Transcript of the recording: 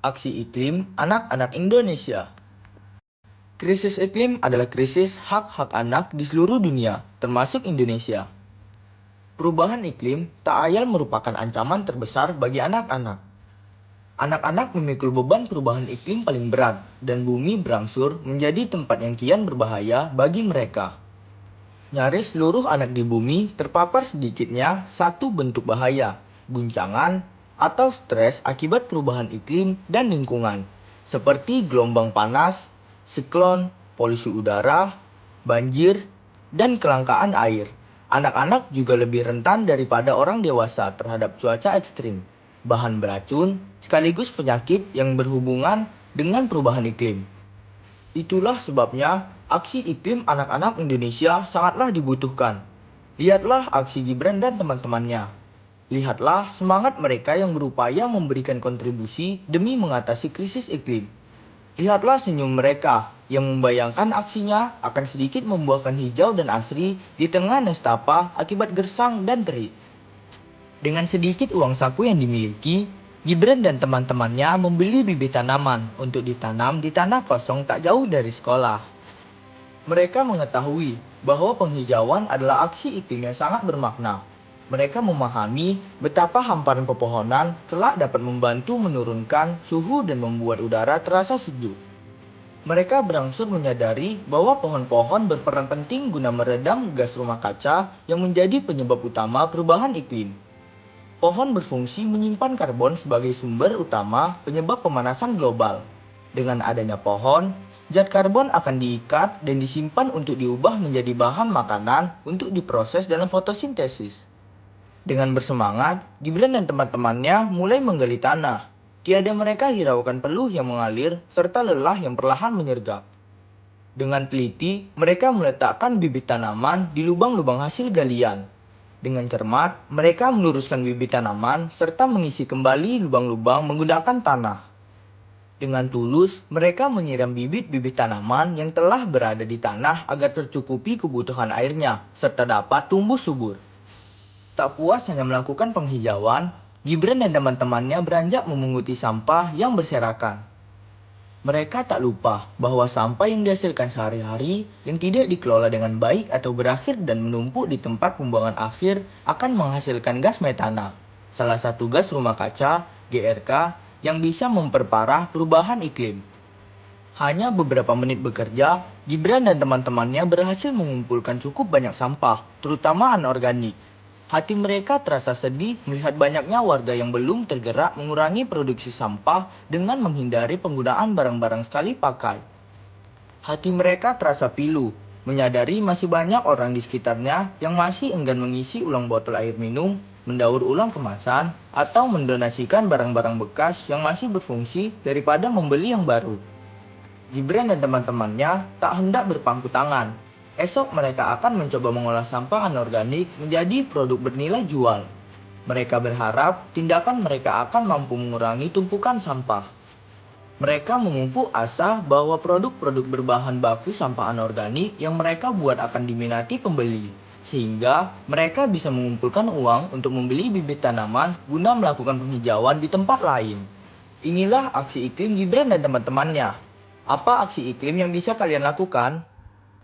Aksi iklim anak-anak Indonesia. Krisis iklim adalah krisis hak-hak anak di seluruh dunia, termasuk Indonesia. Perubahan iklim tak ayal merupakan ancaman terbesar bagi anak-anak. Anak-anak memikul beban perubahan iklim paling berat, dan bumi berangsur menjadi tempat yang kian berbahaya bagi mereka. Nyaris seluruh anak di bumi terpapar sedikitnya satu bentuk bahaya, guncangan, atau stres akibat perubahan iklim dan lingkungan, seperti gelombang panas, siklon, polusi udara, banjir, dan kelangkaan air. Anak-anak juga lebih rentan daripada orang dewasa terhadap cuaca ekstrim, bahan beracun, sekaligus penyakit yang berhubungan dengan perubahan iklim. Itulah sebabnya aksi iklim anak-anak Indonesia sangatlah dibutuhkan. Lihatlah aksi Gibran dan teman-temannya. Lihatlah semangat mereka yang berupaya memberikan kontribusi demi mengatasi krisis iklim. Lihatlah senyum mereka yang membayangkan aksinya akan sedikit membuahkan hijau dan asri di tengah nestapa akibat gersang dan terik. Dengan sedikit uang saku yang dimiliki, Gibran dan teman-temannya membeli bibit tanaman untuk ditanam di tanah kosong tak jauh dari sekolah. Mereka mengetahui bahwa penghijauan adalah aksi iklim yang sangat bermakna. Mereka memahami betapa hamparan pepohonan kelak dapat membantu menurunkan suhu dan membuat udara terasa sejuk. Mereka berangsur menyadari bahwa pohon-pohon berperan penting guna meredam gas rumah kaca yang menjadi penyebab utama perubahan iklim. Pohon berfungsi menyimpan karbon sebagai sumber utama penyebab pemanasan global. Dengan adanya pohon, zat karbon akan diikat dan disimpan untuk diubah menjadi bahan makanan untuk diproses dalam fotosintesis. Dengan bersemangat, Gibran dan teman-temannya mulai menggali tanah. Tiada mereka hiraukan peluh yang mengalir serta lelah yang perlahan menyergap. Dengan teliti, mereka meletakkan bibit tanaman di lubang-lubang hasil galian. Dengan cermat, mereka meluruskan bibit tanaman serta mengisi kembali lubang-lubang menggunakan tanah. Dengan tulus, mereka menyiram bibit-bibit tanaman yang telah berada di tanah agar tercukupi kebutuhan airnya, serta dapat tumbuh subur. Tak puas hanya melakukan penghijauan, Gibran dan teman-temannya beranjak memunguti sampah yang berserakan. Mereka tak lupa bahwa sampah yang dihasilkan sehari-hari yang tidak dikelola dengan baik atau berakhir dan menumpuk di tempat pembuangan akhir akan menghasilkan gas metana, salah satu gas rumah kaca, GRK, yang bisa memperparah perubahan iklim. Hanya beberapa menit bekerja, Gibran dan teman-temannya berhasil mengumpulkan cukup banyak sampah, terutama anorganik. Hati mereka terasa sedih melihat banyaknya warga yang belum tergerak mengurangi produksi sampah dengan menghindari penggunaan barang-barang sekali pakai. Hati mereka terasa pilu, menyadari masih banyak orang di sekitarnya yang masih enggan mengisi ulang botol air minum, mendaur ulang kemasan, atau mendonasikan barang-barang bekas yang masih berfungsi daripada membeli yang baru. Gibran dan teman-temannya tak hendak berpangku tangan. Esok mereka akan mencoba mengolah sampah anorganik menjadi produk bernilai jual. Mereka berharap tindakan mereka akan mampu mengurangi tumpukan sampah. Mereka memupuk asa bahwa produk-produk berbahan baku sampah anorganik yang mereka buat akan diminati pembeli. Sehingga mereka bisa mengumpulkan uang untuk membeli bibit tanaman guna melakukan penghijauan di tempat lain. Inilah aksi iklim Gibran dan teman-temannya. Apa aksi iklim yang bisa kalian lakukan?